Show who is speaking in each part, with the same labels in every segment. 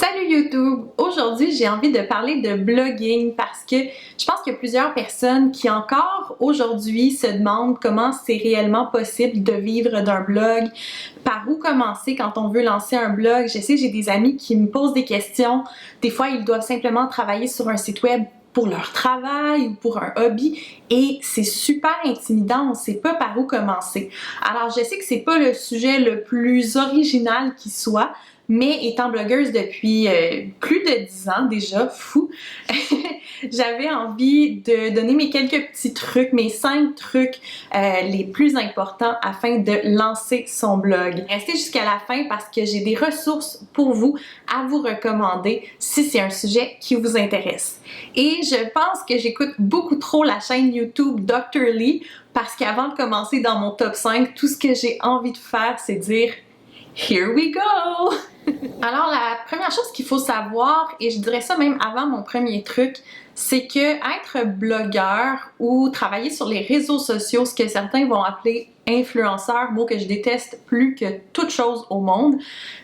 Speaker 1: Salut YouTube! Aujourd'hui, j'ai envie de parler de blogging parce que je pense qu'il y a plusieurs personnes qui encore aujourd'hui se demandent comment c'est réellement possible de vivre d'un blog, par où commencer quand on veut lancer un blog. Je sais, j'ai des amis qui me posent des questions. Des fois, ils doivent simplement travailler sur un site web pour leur travail ou pour un hobby et c'est super intimidant, on ne sait pas par où commencer. Alors je sais que c'est pas le sujet le plus original qui soit, mais étant blogueuse depuis plus de 10 ans déjà, fou, j'avais envie de donner mes quelques petits trucs, mes 5 trucs les plus importants afin de lancer son blog. Restez jusqu'à la fin parce que j'ai des ressources pour vous à vous recommander si c'est un sujet qui vous intéresse. Et je pense que j'écoute beaucoup trop la chaîne YouTube Dr. Lee parce qu'avant de commencer dans mon top 5, tout ce que j'ai envie de faire, c'est dire Here we go! Alors la première chose qu'il faut savoir, et je dirais ça même avant mon premier truc, c'est que être blogueur ou travailler sur les réseaux sociaux, ce que certains vont appeler influenceur, mot que je déteste plus que toute chose au monde,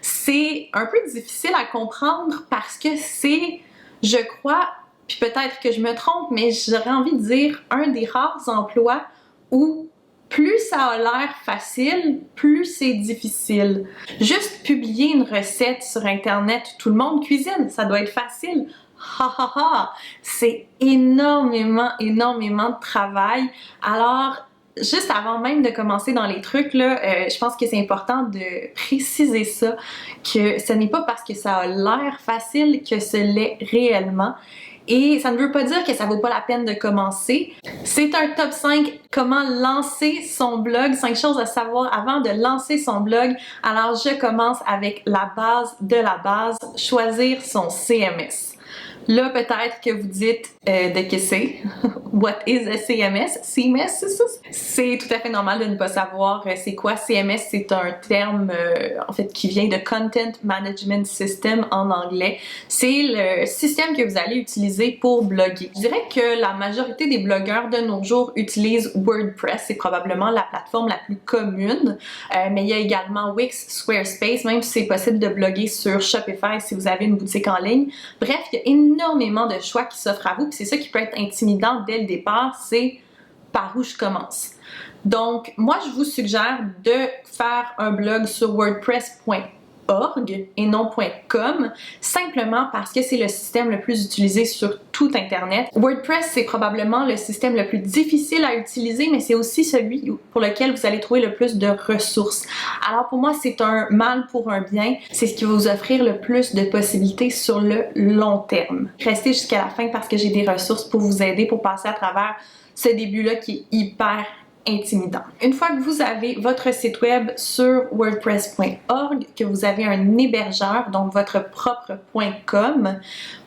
Speaker 1: c'est un peu difficile à comprendre parce que c'est, je crois, puis peut-être que je me trompe, mais j'aurais envie de dire un des rares emplois où plus ça a l'air facile, plus c'est difficile. Juste publier une recette sur Internet, tout le monde cuisine, ça doit être facile. Ha ha ha! C'est énormément de travail. Alors, juste avant même de commencer dans les trucs, là, je pense que c'est important de préciser ça, que ce n'est pas parce que ça a l'air facile que ce l'est réellement. Et ça ne veut pas dire que ça vaut pas la peine de commencer. C'est un top 5 comment lancer son blog, 5 choses à savoir avant de lancer son blog. Alors je commence avec la base de la base, choisir son CMS. Là, peut-être que vous dites de que c'est. What is a CMS? CMS, c'est ça? C'est tout à fait normal de ne pas savoir c'est quoi. CMS, c'est un terme en fait qui vient de Content Management System en anglais. C'est le système que vous allez utiliser pour bloguer. Je dirais que la majorité des blogueurs de nos jours utilisent WordPress. C'est probablement la plateforme la plus commune. Mais il y a également Wix, Squarespace, même si c'est possible de bloguer sur Shopify si vous avez une boutique en ligne. Bref, il y a énormément de choix qui s'offrent à vous, puis c'est ça qui peut être intimidant dès le départ, c'est par où je commence. Donc, moi, je vous suggère de faire un blog sur wordpress.org et non .com, simplement parce que c'est le système le plus utilisé sur tout Internet. WordPress, c'est probablement le système le plus difficile à utiliser, mais c'est aussi celui pour lequel vous allez trouver le plus de ressources. Alors pour moi, c'est un mal pour un bien. C'est ce qui va vous offrir le plus de possibilités sur le long terme. Restez jusqu'à la fin parce que j'ai des ressources pour vous aider pour passer à travers ce début-là qui est hyper intimidant. Une fois que vous avez votre site web sur wordpress.org, que vous avez un hébergeur, donc votre propre .com,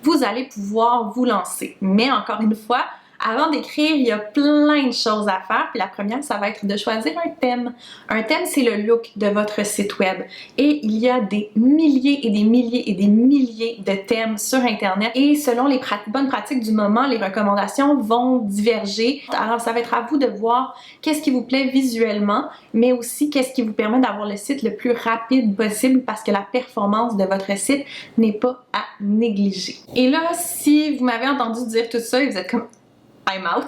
Speaker 1: vous allez pouvoir vous lancer. Mais encore une fois, avant d'écrire, il y a plein de choses à faire. Puis la première, ça va être de choisir un thème. Un thème, c'est le look de votre site web. Et il y a des milliers et des milliers et des milliers de thèmes sur Internet. Et selon les bonnes pratiques du moment, les recommandations vont diverger. Alors, ça va être à vous de voir qu'est-ce qui vous plaît visuellement, mais aussi qu'est-ce qui vous permet d'avoir le site le plus rapide possible parce que la performance de votre site n'est pas à négliger. Et là, si vous m'avez entendu dire tout ça et vous êtes comme I'm out,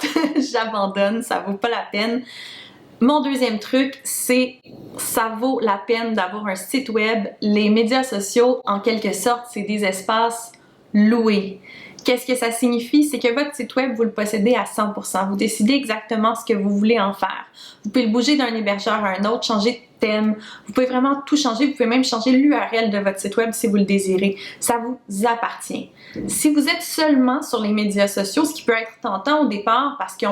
Speaker 1: j'abandonne, ça vaut pas la peine. Mon deuxième truc, c'est ça vaut la peine d'avoir un site web. Les médias sociaux, en quelque sorte, c'est des espaces loués. Qu'est-ce que ça signifie? C'est que votre site web, vous le possédez à 100%. Vous décidez exactement ce que vous voulez en faire. Vous pouvez le bouger d'un hébergeur à un autre, changer de thème. Vous pouvez vraiment tout changer. Vous pouvez même changer l'URL de votre site web si vous le désirez. Ça vous appartient. Si vous êtes seulement sur les médias sociaux, ce qui peut être tentant au départ parce qu'il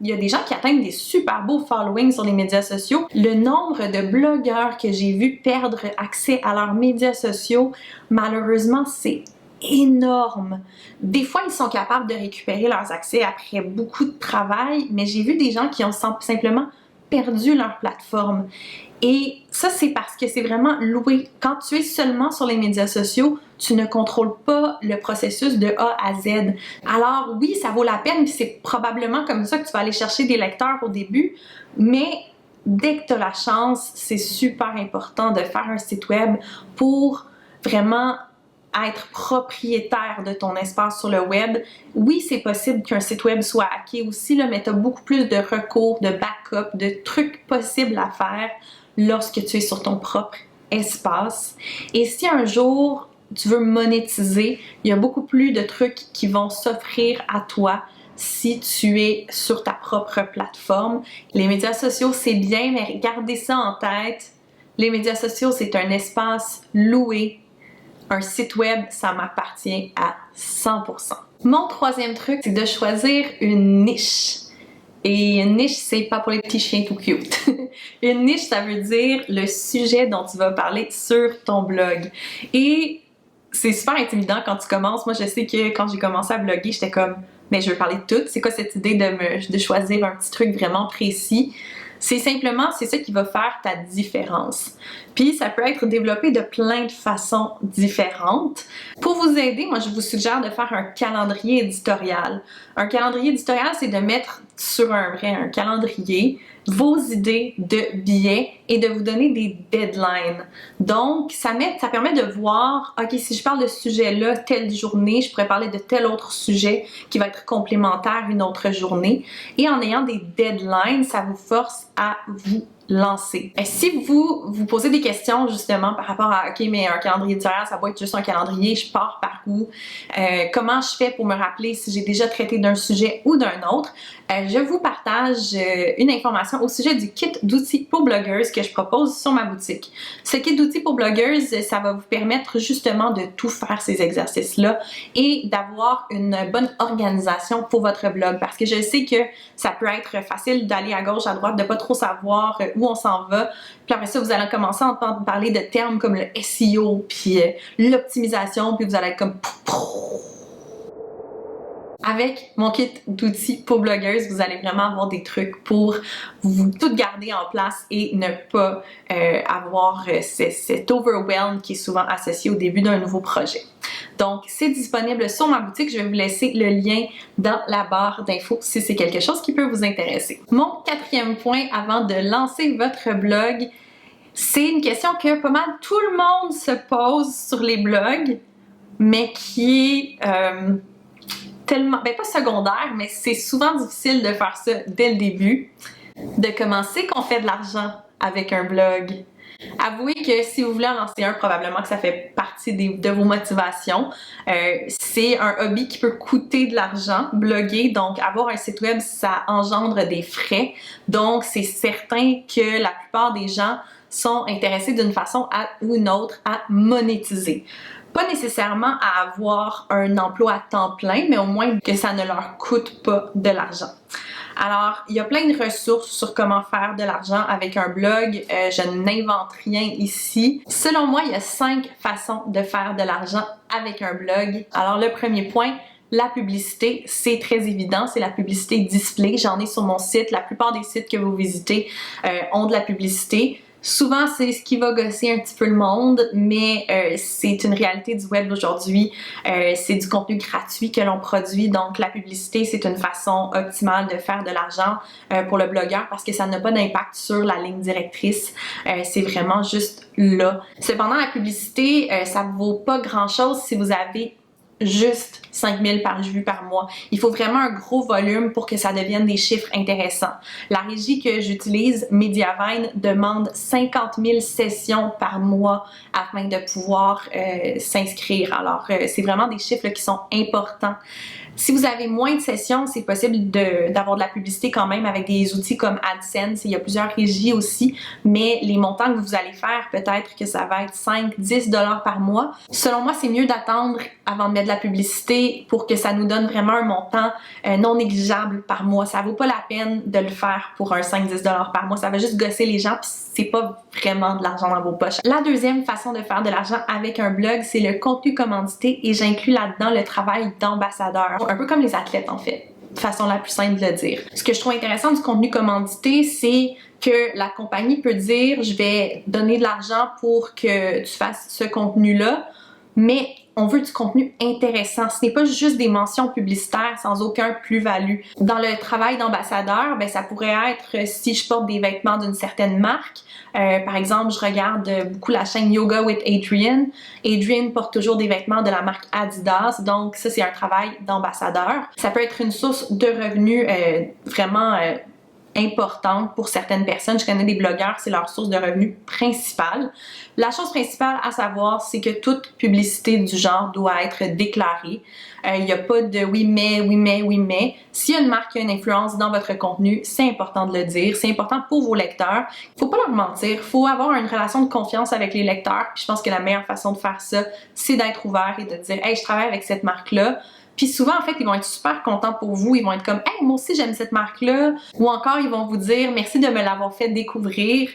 Speaker 1: y a des gens qui atteignent des super beaux followings sur les médias sociaux. Le nombre de blogueurs que j'ai vu perdre accès à leurs médias sociaux, malheureusement, c'est énorme. Des fois, ils sont capables de récupérer leurs accès après beaucoup de travail, mais j'ai vu des gens qui ont simplement perdu leur plateforme. Et ça, c'est parce que c'est vraiment loué. Quand tu es seulement sur les médias sociaux, tu ne contrôles pas le processus de A à Z. Alors oui, ça vaut la peine, puis c'est probablement comme ça que tu vas aller chercher des lecteurs au début, mais dès que tu as la chance, c'est super important de faire un site web pour vraiment être propriétaire de ton espace sur le web. Oui, c'est possible qu'un site web soit hacké aussi, là, mais tu as beaucoup plus de recours, de backup, de trucs possibles à faire lorsque tu es sur ton propre espace. Et si un jour tu veux monétiser, il y a beaucoup plus de trucs qui vont s'offrir à toi si tu es sur ta propre plateforme. Les médias sociaux, c'est bien, mais gardez ça en tête. Les médias sociaux, c'est un espace loué. Un site web, ça m'appartient à 100%. Mon troisième truc, c'est de choisir une niche. Et une niche, c'est pas pour les petits chiens tout cute. Une niche, ça veut dire le sujet dont tu vas parler sur ton blog. Et c'est super intimidant quand tu commences. Moi, je sais que quand j'ai commencé à bloguer, j'étais comme, mais je veux parler de tout. C'est quoi cette idée de choisir un petit truc vraiment précis? C'est simplement, c'est ça qui va faire ta différence. Puis ça peut être développé de plein de façons différentes. Pour vous aider, moi je vous suggère de faire un calendrier éditorial. Un calendrier éditorial, c'est de mettre sur un calendrier vos idées de billets et de vous donner des deadlines. Donc, ça permet de voir, ok, si je parle de ce sujet-là, telle journée, je pourrais parler de tel autre sujet qui va être complémentaire une autre journée. Et en ayant des deadlines, ça vous force à vous lancer. Et si vous vous posez des questions justement par rapport à ok, mais un calendrier éditorial, ça va être juste un calendrier, je pars par où, comment je fais pour me rappeler si j'ai déjà traité d'un sujet ou d'un autre, je vous partage une information au sujet du kit d'outils pour blogueuses que je propose sur ma boutique. Ce kit d'outils pour blogueuses, ça va vous permettre justement de tout faire ces exercices-là et d'avoir une bonne organisation pour votre blog parce que je sais que ça peut être facile d'aller à gauche, à droite, de pas trop savoir où on s'en va. Puis après ça, vous allez commencer à entendre parler de termes comme le SEO, puis l'optimisation, puis vous allez être comme... Avec mon kit d'outils pour blogueuses, vous allez vraiment avoir des trucs pour vous tout garder en place et ne pas avoir cet overwhelm qui est souvent associé au début d'un nouveau projet. Donc, c'est disponible sur ma boutique. Je vais vous laisser le lien dans la barre d'infos si c'est quelque chose qui peut vous intéresser. Mon quatrième point avant de lancer votre blog, c'est une question que pas mal tout le monde se pose sur les blogs, mais qui est... tellement, ben pas secondaire, mais c'est souvent difficile de faire ça dès le début. De commencer qu'on fait de l'argent avec un blog. Avouez que si vous voulez en lancer un, probablement que ça fait partie de vos motivations. C'est un hobby qui peut coûter de l'argent, bloguer, donc avoir un site web, ça engendre des frais. Donc c'est certain que la plupart des gens sont intéressés d'une façon ou une autre à monétiser. Pas nécessairement à avoir un emploi à temps plein, mais au moins que ça ne leur coûte pas de l'argent. Alors, il y a plein de ressources sur comment faire de l'argent avec un blog. Je n'invente rien ici. Selon moi, il y a 5 façons de faire de l'argent avec un blog. Alors, le premier point, la publicité, c'est très évident, c'est la publicité display. J'en ai sur mon site. La plupart des sites que vous visitez ont de la publicité. Souvent, c'est ce qui va gosser un petit peu le monde, mais c'est une réalité du web d'aujourd'hui. C'est du contenu gratuit que l'on produit, donc la publicité, c'est une façon optimale de faire de l'argent pour le blogueur parce que ça n'a pas d'impact sur la ligne directrice. C'est vraiment juste là. Cependant, la publicité, ça ne vaut pas grand-chose si vous avez juste 5000 pages vues par mois. Il faut vraiment un gros volume pour que ça devienne des chiffres intéressants. La régie que j'utilise, Mediavine, demande 50 000 sessions par mois afin de pouvoir s'inscrire. Alors, c'est vraiment des chiffres là, qui sont importants. Si vous avez moins de sessions, c'est possible d'avoir de la publicité quand même avec des outils comme AdSense. Il y a plusieurs régies aussi, mais les montants que vous allez faire, peut-être que ça va être 5-10 $ par mois. Selon moi, c'est mieux d'attendre avant de mettre de la publicité pour que ça nous donne vraiment un montant non négligeable par mois. Ça vaut pas la peine de le faire pour un 5-10 $ par mois. Ça va juste gosser les gens puis c'est pas vraiment de l'argent dans vos poches. La deuxième façon de faire de l'argent avec un blog, c'est le contenu commandité et j'inclus là-dedans le travail d'ambassadeur. Un peu comme les athlètes en fait, façon la plus simple de le dire. Ce que je trouve intéressant du contenu commandité, c'est que la compagnie peut dire je vais donner de l'argent pour que tu fasses ce contenu-là, mais on veut du contenu intéressant. Ce n'est pas juste des mentions publicitaires sans aucun plus-value. Dans le travail d'ambassadeur, ben ça pourrait être si je porte des vêtements d'une certaine marque. Par exemple, je regarde beaucoup la chaîne Yoga with Adriene. Adriene porte toujours des vêtements de la marque Adidas, donc ça c'est un travail d'ambassadeur. Ça peut être une source de revenus vraiment importante pour certaines personnes. Je connais des blogueurs, c'est leur source de revenus principale. La chose principale à savoir, c'est que toute publicité du genre doit être déclarée. Il n'y a pas de oui mais, oui mais, oui mais. S'il y a une marque qui a une influence dans votre contenu, c'est important de le dire. C'est important pour vos lecteurs. Faut pas leur mentir. Il faut avoir une relation de confiance avec les lecteurs. Puis je pense que la meilleure façon de faire ça, c'est d'être ouvert et de dire « Hey, je travaille avec cette marque-là. » Puis souvent, en fait, ils vont être super contents pour vous. Ils vont être comme « Hey, moi aussi, j'aime cette marque-là. » Ou encore, ils vont vous dire « Merci de me l'avoir fait découvrir. »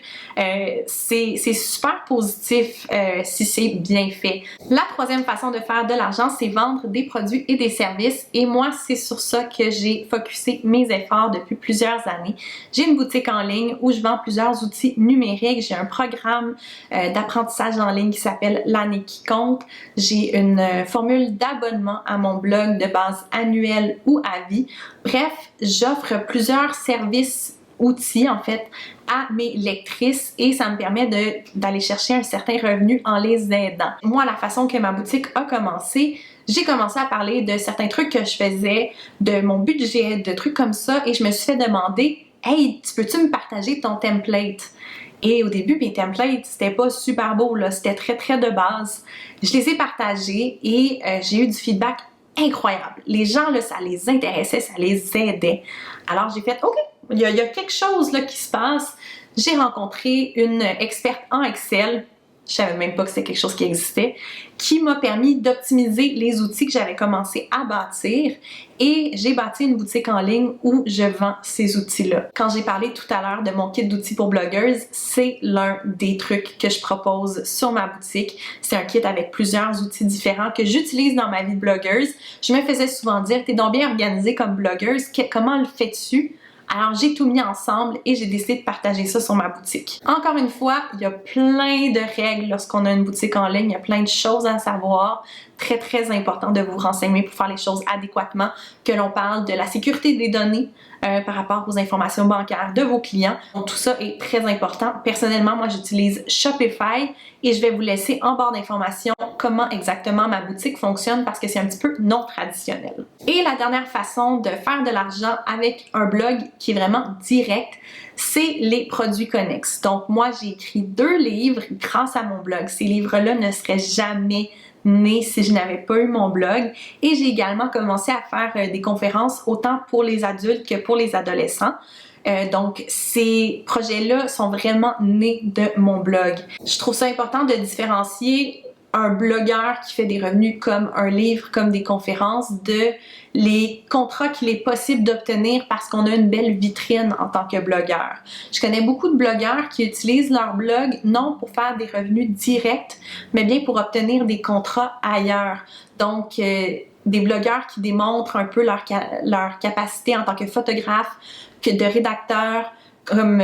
Speaker 1: C'est super positif si c'est bien fait. La troisième façon de faire de l'argent, c'est vendre des produits et des services. Et moi, c'est sur ça que j'ai focusé mes efforts depuis plusieurs années. J'ai une boutique en ligne où je vends plusieurs outils numériques. J'ai un programme d'apprentissage en ligne qui s'appelle L'année qui compte. J'ai une formule d'abonnement à mon blog de base annuelle ou à vie. Bref, j'offre plusieurs services, outils en fait, à mes lectrices et ça me permet d'aller chercher un certain revenu en les aidant. Moi, la façon que ma boutique a commencé, j'ai commencé à parler de certains trucs que je faisais, de mon budget, de trucs comme ça et je me suis fait demander « Hey, peux-tu me partager ton template? » Et au début, mes templates, c'était pas super beau, là, c'était très de base. Je les ai partagés et j'ai eu du feedback incroyable. Les gens, là, ça les intéressait, ça les aidait. Alors, j'ai fait, OK, il y a quelque chose là qui se passe. J'ai rencontré une experte en Excel, je savais même pas que c'était quelque chose qui existait, qui m'a permis d'optimiser les outils que j'avais commencé à bâtir et j'ai bâti une boutique en ligne où je vends ces outils-là. Quand j'ai parlé tout à l'heure de mon kit d'outils pour blogueuses, c'est l'un des trucs que je propose sur ma boutique. C'est un kit avec plusieurs outils différents que j'utilise dans ma vie de blogueuse. Je me faisais souvent dire, t'es donc bien organisée comme blogueuse, comment le fais-tu? Alors j'ai tout mis ensemble et j'ai décidé de partager ça sur ma boutique. Encore une fois, il y a plein de règles lorsqu'on a une boutique en ligne, il y a plein de choses à savoir. Très important de vous renseigner pour faire les choses adéquatement, que l'on parle de la sécurité des données par rapport aux informations bancaires de vos clients. Donc tout ça est très important. Personnellement, moi j'utilise Shopify et je vais vous laisser en barre d'informations comment exactement ma boutique fonctionne parce que c'est un petit peu non traditionnel. Et la dernière façon de faire de l'argent avec un blog qui est vraiment direct, c'est les produits connexes. Donc moi j'ai écrit 2 livres grâce à mon blog. Ces livres-là ne seraient jamais nés si je n'avais pas eu mon blog et j'ai également commencé à faire des conférences autant pour les adultes que pour les adolescents. Donc ces projets-là sont vraiment nés de mon blog. Je trouve ça important de différencier un blogueur qui fait des revenus comme un livre, comme des conférences, de les contrats qu'il est possible d'obtenir parce qu'on a une belle vitrine en tant que blogueur. Je connais beaucoup de blogueurs qui utilisent leur blog non pour faire des revenus directs, mais bien pour obtenir des contrats ailleurs. Donc, des blogueurs qui démontrent un peu leur capacité en tant que photographe, que de rédacteur, comme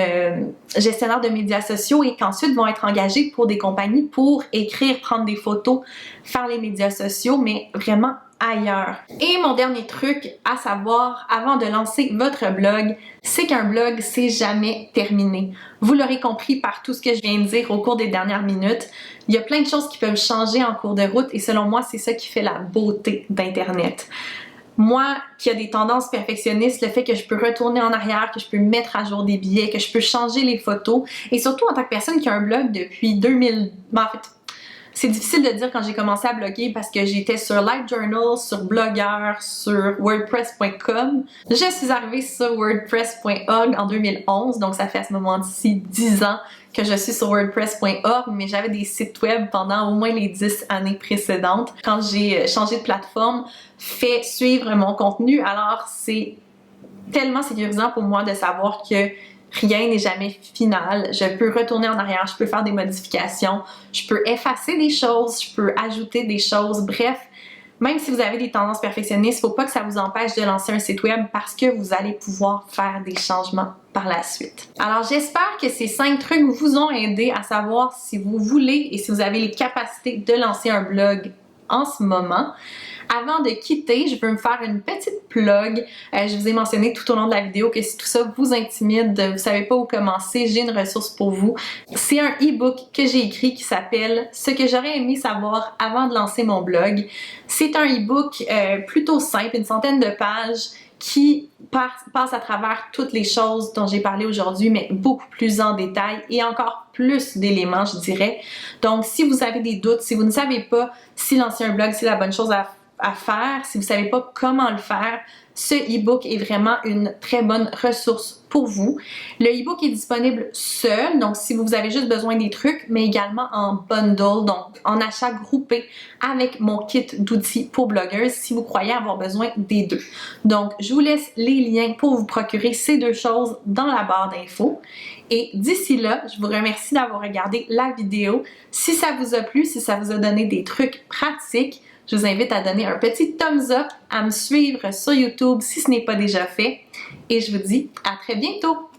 Speaker 1: gestionnaire de médias sociaux et qu'ensuite vont être engagés pour des compagnies pour écrire, prendre des photos, faire les médias sociaux, mais vraiment ailleurs. Et mon dernier truc à savoir avant de lancer votre blog, c'est qu'un blog, c'est jamais terminé. Vous l'aurez compris par tout ce que je viens de dire au cours des dernières minutes, il y a plein de choses qui peuvent changer en cours de route et selon moi, c'est ça qui fait la beauté d'Internet. Moi, qui a des tendances perfectionnistes, le fait que je peux retourner en arrière, que je peux mettre à jour des billets, que je peux changer les photos, et surtout en tant que personne qui a un blog depuis 2000... En fait, c'est difficile de dire quand j'ai commencé à bloguer parce que j'étais sur LiveJournal, sur Blogger, sur WordPress.com. Je suis arrivée sur WordPress.org en 2011, donc ça fait à ce moment-ci 10 ans que je suis sur WordPress.org, mais j'avais des sites web pendant au moins les 10 années précédentes. Quand j'ai changé de plateforme, fait suivre mon contenu, alors c'est tellement sécurisant pour moi de savoir que rien n'est jamais final. Je peux retourner en arrière, je peux faire des modifications, je peux effacer des choses, je peux ajouter des choses. Bref, même si vous avez des tendances perfectionnistes, il ne faut pas que ça vous empêche de lancer un site web parce que vous allez pouvoir faire des changements par la suite. Alors j'espère que ces 5 trucs vous ont aidé à savoir si vous voulez et si vous avez les capacités de lancer un blog en ce moment. Avant de quitter, je veux me faire une petite plug. Je vous ai mentionné tout au long de la vidéo que si tout ça vous intimide, vous savez pas où commencer, j'ai une ressource pour vous. C'est un e-book que j'ai écrit qui s'appelle « Ce que j'aurais aimé savoir avant de lancer mon blog ». C'est un e-book plutôt simple, une centaine de pages, qui passe à travers toutes les choses dont j'ai parlé aujourd'hui, mais beaucoup plus en détail et encore plus d'éléments, je dirais. Donc, si vous avez des doutes, si vous ne savez pas si lancer un blog, c'est la bonne chose à faire, si vous ne savez pas comment le faire, ce e-book est vraiment une très bonne ressource pour vous. Le e-book est disponible seul, donc si vous avez juste besoin des trucs, mais également en bundle, donc en achat groupé avec mon kit d'outils pour blogueuses si vous croyez avoir besoin des deux. Donc, je vous laisse les liens pour vous procurer ces deux choses dans la barre d'infos. Et d'ici là, je vous remercie d'avoir regardé la vidéo. Si ça vous a plu, si ça vous a donné des trucs pratiques, je vous invite à donner un petit thumbs up, à me suivre sur YouTube si ce n'est pas déjà fait. Et je vous dis à très bientôt!